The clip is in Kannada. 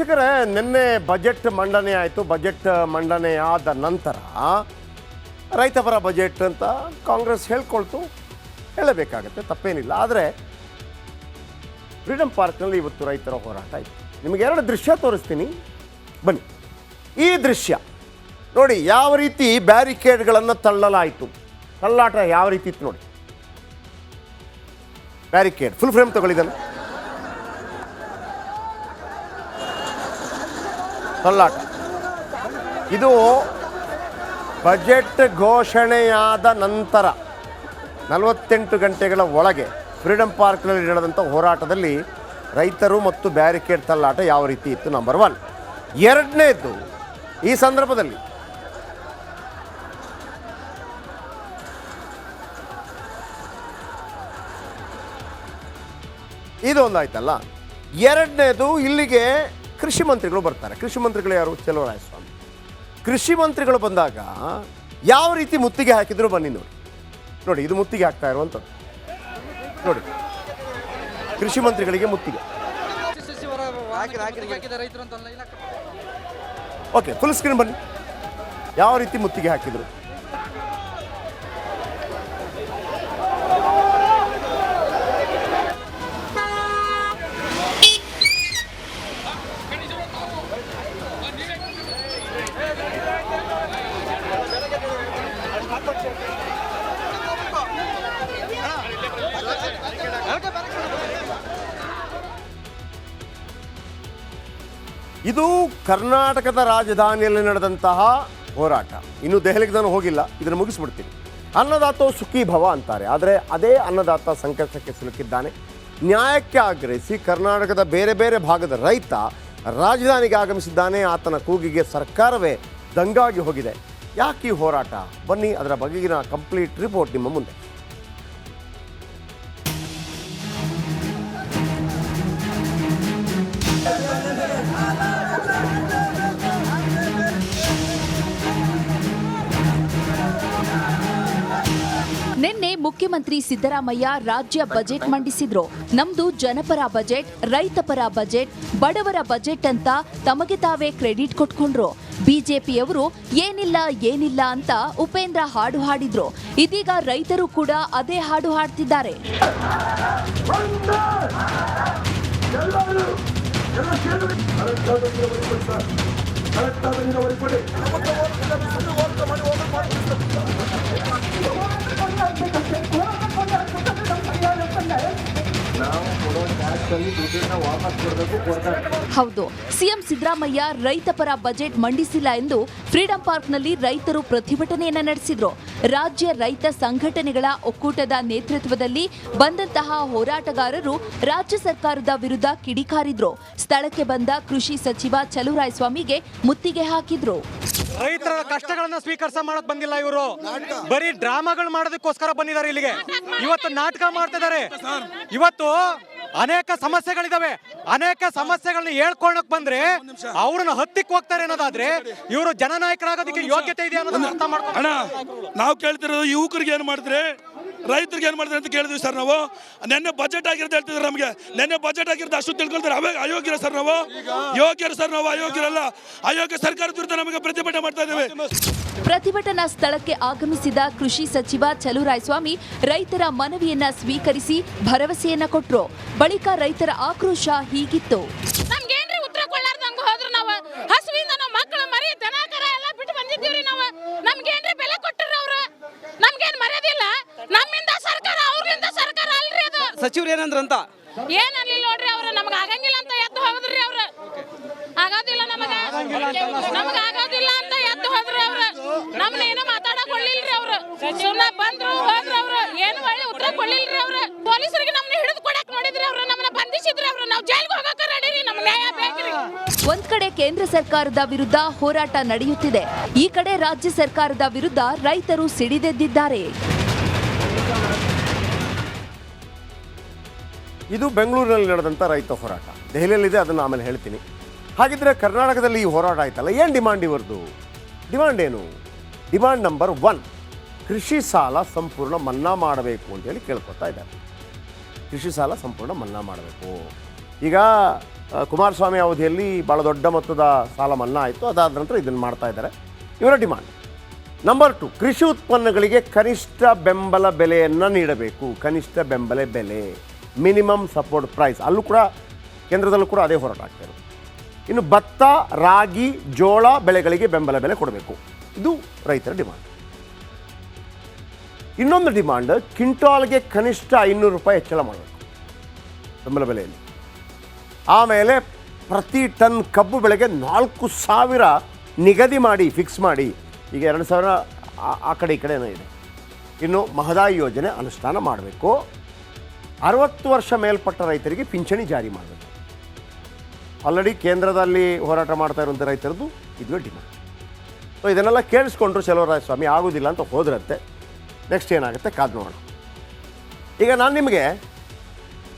ವೀಕ್ಷಕರೇ, ನಿನ್ನೆ ಬಜೆಟ್ ಮಂಡನೆ ಆಯಿತು. ಬಜೆಟ್ ಮಂಡನೆ ಆದ ನಂತರ ರೈತಪರ ಬಜೆಟ್ ಅಂತ ಕಾಂಗ್ರೆಸ್ ಹೇಳ್ಕೊಳ್ತು, ಹೇಳಬೇಕಾಗತ್ತೆ, ತಪ್ಪೇನಿಲ್ಲ. ಆದರೆ ಫ್ರೀಡಮ್ ಪಾರ್ಕ್ನಲ್ಲಿ ಇವತ್ತು ರೈತರ ಹೋರಾಟ ಇತ್ತು. ನಿಮಗೆ 2 ದೃಶ್ಯ ತೋರಿಸ್ತೀನಿ, ಬನ್ನಿ. ಈ ದೃಶ್ಯ ನೋಡಿ, ಯಾವ ರೀತಿ ಬ್ಯಾರಿಕೇಡ್ಗಳನ್ನು ತಳ್ಳಲಾಯಿತು. ತಳ್ಳಾಟ ಯಾವ ರೀತಿ ಇತ್ತು ನೋಡಿ. ಬ್ಯಾರಿಕೇಡ್ ಫುಲ್ ಫ್ರೇಮ್ ತಗೊಳ್ಳಿದಲ್ಲ, ತಳ್ಳಾಟ. ಇದು ಬಜೆಟ್ ಘೋಷಣೆಯಾದ ನಂತರ 48 ಗಂಟೆಗಳ ಒಳಗೆ ಫ್ರೀಡಮ್ ಪಾರ್ಕ್ನಲ್ಲಿ ನಡೆದಂಥ ಹೋರಾಟದಲ್ಲಿ ರೈತರು ಮತ್ತು ಬ್ಯಾರಿಕೇಡ್ ತಳ್ಳಾಟ ಯಾವ ರೀತಿ ಇತ್ತು, ನಂಬರ್ 1. ಎರಡನೇದು, ಈ ಸಂದರ್ಭದಲ್ಲಿ ಇದು ಒಂದಾಯ್ತಲ್ಲ. ಎರಡನೇದು, ಇಲ್ಲಿಗೆ ಕೃಷಿ ಮಂತ್ರಿಗಳು ಬರ್ತಾರೆ. ಕೃಷಿ ಮಂತ್ರಿಗಳು ಯಾರು? ಚಲುವರಾಯಸ್ವಾಮಿ. ಕೃಷಿ ಮಂತ್ರಿಗಳು ಬಂದಾಗ ಯಾವ ರೀತಿ ಮುತ್ತಿಗೆ ಹಾಕಿದ್ರು ಬನ್ನಿ ನೋಡಿ. ನೋಡಿ, ಇದು ಮುತ್ತಿಗೆ ಹಾಕ್ತಾ ಇರುವಂಥದ್ದು ನೋಡಿ. ಕೃಷಿ ಮಂತ್ರಿಗಳಿಗೆ ಮುತ್ತಿಗೆ. ಓಕೆ, ಫುಲ್ ಸ್ಕ್ರೀನ್ ಬನ್ನಿ. ಯಾವ ರೀತಿ ಮುತ್ತಿಗೆ ಹಾಕಿದ್ರು. ಇದು ಕರ್ನಾಟಕದ ರಾಜಧಾನಿಯಲ್ಲಿ ನಡೆದಂತಹ ಹೋರಾಟ. ಇನ್ನು ದೆಹಲಿಗೆ ನಾನು ಹೋಗಿಲ್ಲ, ಇದನ್ನು ಮುಗಿಸ್ಬಿಡ್ತೀನಿ. ಅನ್ನದಾತ ಸುಖೀ ಭವ ಅಂತಾರೆ, ಆದರೆ ಅದೇ ಅನ್ನದಾತ ಸಂಕಷ್ಟಕ್ಕೆ ಸಿಲುಕಿದ್ದಾನೆ. ನ್ಯಾಯಕ್ಕೆ ಆಗ್ರಹಿಸಿ ಕರ್ನಾಟಕದ ಬೇರೆ ಬೇರೆ ಭಾಗದ ರೈತ ರಾಜಧಾನಿಗೆ ಆಗಮಿಸಿದ್ದಾನೆ. ಆತನ ಕೂಗಿಗೆ ಸರ್ಕಾರವೇ ದಂಗಾಗಿ ಹೋಗಿದೆ. ಯಾಕೆ ಈ ಹೋರಾಟ? ಬನ್ನಿ, ಅದರ ಬಗೆಗಿನ ಕಂಪ್ಲೀಟ್ ರಿಪೋರ್ಟ್ ನಿಮ್ಮ ಮುಂದೆ. ನಿನ್ನೆ ಮುಖ್ಯಮಂತ್ರಿ ಸಿದ್ದರಾಮಯ್ಯ ರಾಜ್ಯ ಬಜೆಟ್ ಮಂಡಿಸಿದ್ರು. ನಮ್ದು ಜನಪರ ಬಜೆಟ್, ರೈತಪರ ಬಜೆಟ್, ಬಡವರ ಬಜೆಟ್ ಅಂತ ತಮಗೆ ತಾವೇ ಕ್ರೆಡಿಟ್ ಕೊಟ್ಕೊಂಡ್ರು. ಬಿಜೆಪಿಯವರು ಏನಿಲ್ಲ ಅಂತ ಉಪೇಂದ್ರ ಹಾಡು ಹಾಡಿದ್ರು. ಇದೀಗ ರೈತರು ಕೂಡ ಅದೇ ಹಾಡು ಹಾಡ್ತಿದ್ದಾರೆ. ಹೌದು, ಸಿಎಂ ಸಿದ್ದರಾಮಯ್ಯ ರೈತಪರ ಬಜೆಟ್ ಮಂಡಿಸಿಲ್ಲ ಎಂದು ಫ್ರೀಡಂ ಪಾರ್ಕ್ನಲ್ಲಿ ರೈತರು ಪ್ರತಿಭಟನೆಯನ್ನ ನಡೆಸಿದ್ರು. ರಾಜ್ಯ ರೈತ ಸಂಘಟನೆಗಳ ಒಕ್ಕೂಟದ ನೇತೃತ್ವದಲ್ಲಿ ಬಂದಂತಹ ಹೋರಾಟಗಾರರು ರಾಜ್ಯ ಸರ್ಕಾರದ ವಿರುದ್ಧ ಕಿಡಿಕಾರಿದ್ರು. ಸ್ಥಳಕ್ಕೆ ಬಂದ ಕೃಷಿ ಸಚಿವ ಚಲುವರಾಯಸ್ವಾಮಿಗೆ ಮುತ್ತಿಗೆ ಹಾಕಿದ್ರು. ರೈತರ ಕಷ್ಟಗಳನ್ನ ಸ್ವೀಕರಿಸ ಮಾಡಕ್ ಬಂದಿಲ್ಲ ಇವರು, ಬರೀ ಡ್ರಾಮಾಗಳು ಮಾಡೋದಕ್ಕೋಸ್ಕರ ಬಂದಿದ್ದಾರೆ ಇಲ್ಲಿಗೆ. ಇವತ್ತು ನಾಟಕ ಮಾಡ್ತಿದ್ದಾರೆ. ಇವತ್ತು ಅನೇಕ ಸಮಸ್ಯೆಗಳಿದಾವೆ. ಅನೇಕ ಸಮಸ್ಯೆಗಳನ್ನ ಹೇಳ್ಕೊಳಕ್ ಬಂದ್ರೆ ಅವ್ರನ್ನ ಹತ್ತಿಕ್ ಹೋಗ್ತಾರೆ ಅನ್ನೋದಾದ್ರೆ ಇವರು ಜನನಾಯಕರಾಗೋದಕ್ಕೆ ಯೋಗ್ಯತೆ ಇದೆ ಅನ್ನೋದನ್ನ ಅರ್ಥ ಮಾಡ್ಕೊಂಡು ನಾವು ಕೇಳ್ತಿರೋದು ಯುವಕರಿಗೆ ಏನ್ ಮಾಡಿದ್ರೆ, ರೈತರಿಗೆ ಏನ್ ಮಾಡಿದ್ರೆ ಅಂತ ಕೇಳಿದ್ವಿ ಸರ್. ನಾವು ನೆನ್ನೆ ಬಜೆಟ್ ಆಗಿರೋದು ಹೇಳ್ತಿದ್ರು ನಮಗೆ. ನೆನ್ನೆ ಬಜೆಟ್ ಆಗಿರೋದು ಅಷ್ಟು ತಿಳ್ಕೊಳ್ತಾರೆ. ಅಯೋಗ್ಯರ ಸರ್ ನಾವು? ಯೋಗ್ಯರು ಸರ್ ನಾವು? ಅಯೋಗ್ಯರಲ್ಲ. ಅಯೋಗ್ಯ ಸರ್ಕಾರದ ವಿರುದ್ಧ ನಮಗೆ ಪ್ರತಿಭಟನೆ ಮಾಡ್ತಾ ಇದ್ದೇವೆ. ಪ್ರತಿಭಟನಾ ಸ್ಥಳಕ್ಕೆ ಆಗಮಿಸಿದ ಕೃಷಿ ಸಚಿವ ಚಲುವರಾಯಸ್ವಾಮಿ ರೈತರ ಮನವಿಯನ್ನ ಸ್ವೀಕರಿಸಿ ಭರವಸೆಯನ್ನ ಕೊಟ್ರು. ಬಳಿಕ ರೈತರ ಆಕ್ರೋಶ ಹೀಗಿತ್ತು. ನಮ್ಗೇನ್ರಿ ಉತ್ತರ ಕೊಳ್ಳಾರ್ದಂಗ ಹೋದ್ರು ನಾವು ಹಸುವಿಂದ ನಾವು ಮಕ್ಕಳು ಮರಿ ದನ ಕರ ಎಲ್ಲ ಬಿಟ್ಟು ಬಂದಿದ್ದೀವ್ರಿ ನಾವು. ನಮ್ಗೇನ್ರಿ ಬೆಲೆ ಕೊಟ್ಟರು ಅವ್ರು? ನಮ್ಗೇನ್ ಮರ್ಯಾದಿಲ್ಲ. ನಮ್ಮಿಂದ ಸರ್ಕಾರ, ಅವ್ರಿಂದ ಸರ್ಕಾರ ಅಲ್ರಿ ಅದು. ಸಚಿವರು ಏನಂದ್ರಂತ ಏನಲ್ಲಿ ನೋಡ್ರಿ, ಅವ್ರು ನಮ್ಗೆ ಆಗಂಗಿಲ್ಲ ಅಂತ ಎದ್ದು ಹೋಗದ್ರಿ. ಅವ್ರು ಆಗೋದಿಲ್ಲ, ನಮಗ ಆಗೋದಿಲ್ಲ ಅಂತ ಎದ್ದು ಹೋದ್ರಿ. ಅವ್ರು ನಮ್ನ ಏನೋ ಮಾತಾಡಕ್ ಕೊಡ್ಲಿಲ್ರಿ. ಅವ್ರು ಸುಮ್ಮನೆ ಬಂದ್ರು ಹೋದ್ರು. ಅವ್ರು ಏನು ಒಳ್ಳೆ ಉತ್ತರ ಕೊಡ್ಲಿಲ್ರಿ. ಅವ್ರು ಪೊಲೀಸರಿಗೆ ನಮ್ನ ಹಿಡಿದು ಕೊಡಕ್ ನೋಡಿದ್ರಿ. ಅವ್ರು ನಮ್ಮನ್ನ ಬಂಧಿಸಿದ್ರಿ. ಅವ್ರು ನಾವು ಜೈಲ್ಗೆ ಹೋಗಕ್ಕೆ ರೆಡಿ. ನಮ್ಗೆ ನ್ಯಾಯ ಬೇಕ್ರಿ. ಒಂದ್ ಕಡೆ ಕೇಂದ್ರ ಸರ್ಕಾರದ ವಿರುದ್ಧ ಹೋರಾಟ ನಡೆಯುತ್ತಿದೆ, ಈ ಕಡೆ ರಾಜ್ಯ ಸರ್ಕಾರದ ವಿರುದ್ಧ ರೈತರು ಸಿಡಿದೆದ್ದಿದ್ದಾರೆ. ಇದು ಬೆಂಗಳೂರಿನಲ್ಲಿ ನಡೆದಂಥ ರೈತ ಹೋರಾಟ. ದೆಹಲಿಯಲ್ಲಿದೆ, ಅದನ್ನು ಆಮೇಲೆ ಹೇಳ್ತೀನಿ. ಹಾಗಿದ್ರೆ ಕರ್ನಾಟಕದಲ್ಲಿ ಈ ಹೋರಾಟ ಆಯ್ತಲ್ಲ, ಏನು ಡಿಮಾಂಡ್ ಇವ್ರದ್ದು? ಡಿಮಾಂಡ್ ಏನು? ಡಿಮಾಂಡ್ ನಂಬರ್ 1, ಕೃಷಿ ಸಾಲ ಸಂಪೂರ್ಣ ಮನ್ನಾ ಮಾಡಬೇಕು ಅಂತೇಳಿ ಕೇಳ್ಕೊತಾ ಇದ್ದಾರೆ. ಕೃಷಿ ಸಾಲ ಸಂಪೂರ್ಣ ಮನ್ನಾ ಮಾಡಬೇಕು. ಈಗ ಕುಮಾರಸ್ವಾಮಿ ಅವಧಿಯಲ್ಲಿ ಭಾಳ ದೊಡ್ಡ ಮೊತ್ತದ ಸಾಲ ಮನ್ನಾ ಆಯಿತು. ಅದಾದ ನಂತರ ಇದನ್ನು ಮಾಡ್ತಾ ಇದ್ದಾರೆ. ಇವರ ಡಿಮಾಂಡ್ ನಂಬರ್ 2, ಕೃಷಿ ಉತ್ಪನ್ನಗಳಿಗೆ ಕನಿಷ್ಠ ಬೆಂಬಲ ಬೆಲೆಯನ್ನು ನೀಡಬೇಕು. ಕನಿಷ್ಠ ಬೆಂಬಲ ಬೆಲೆ, ಮಿನಿಮಮ್ ಸಪೋರ್ಟ್ ಪ್ರೈಸ್. ಅಲ್ಲೂ ಕೂಡ ಕೇಂದ್ರದಲ್ಲೂ ಕೂಡ ಅದೇ ಹೋರಾಟ ಆಗ್ತಿರೋದು. ಇನ್ನು ಭತ್ತ, ರಾಗಿ, ಜೋಳ ಬೆಳೆಗಳಿಗೆ ಬೆಂಬಲ ಬೆಲೆ ಕೊಡಬೇಕು. ಇದು ರೈತರ ಡಿಮಾಂಡ್. ಇನ್ನೊಂದು ಡಿಮಾಂಡ್, ಕ್ವಿಂಟಾಲ್ಗೆ ಕನಿಷ್ಠ 500 ರೂಪಾಯಿ ಹೆಚ್ಚಳ ಮಾಡಬೇಕು ಬೆಂಬಲ ಬೆಲೆಯಲ್ಲಿ. ಆಮೇಲೆ ಪ್ರತಿ ಟನ್ ಕಬ್ಬು ಬೆಳೆಗೆ 4,000 ನಿಗದಿ ಮಾಡಿ, ಫಿಕ್ಸ್ ಮಾಡಿ. ಈಗ 2,000 ಆ ಕಡೆ ಈ ಕಡೆ ಏನೋ ಇದೆ. ಇನ್ನು ಮಹದಾಯಿ ಯೋಜನೆ ಅನುಷ್ಠಾನ ಮಾಡಬೇಕು. 60 ವರ್ಷ ಮೇಲ್ಪಟ್ಟ ರೈತರಿಗೆ ಪಿಂಚಣಿ ಜಾರಿ ಮಾಡಬೇಕು. ಆಲ್ರೆಡಿ ಕೇಂದ್ರದಲ್ಲಿ ಹೋರಾಟ ಮಾಡ್ತಾ ಇರುವಂಥ ರೈತರದ್ದು ಇದುವೇ ಡಿಮಾಂಡ್. ಸೊ ಇದನ್ನೆಲ್ಲ ಕೇಳಿಸ್ಕೊಂಡ್ರು ಸ್ವಾಮಿ ಆಗೋದಿಲ್ಲ ಅಂತ ಹೋದ್ರಂತೆ. ನೆಕ್ಸ್ಟ್ ಏನಾಗುತ್ತೆ ಕಾದು ನೋಡೋಣ. ಈಗ ನಾನು ನಿಮಗೆ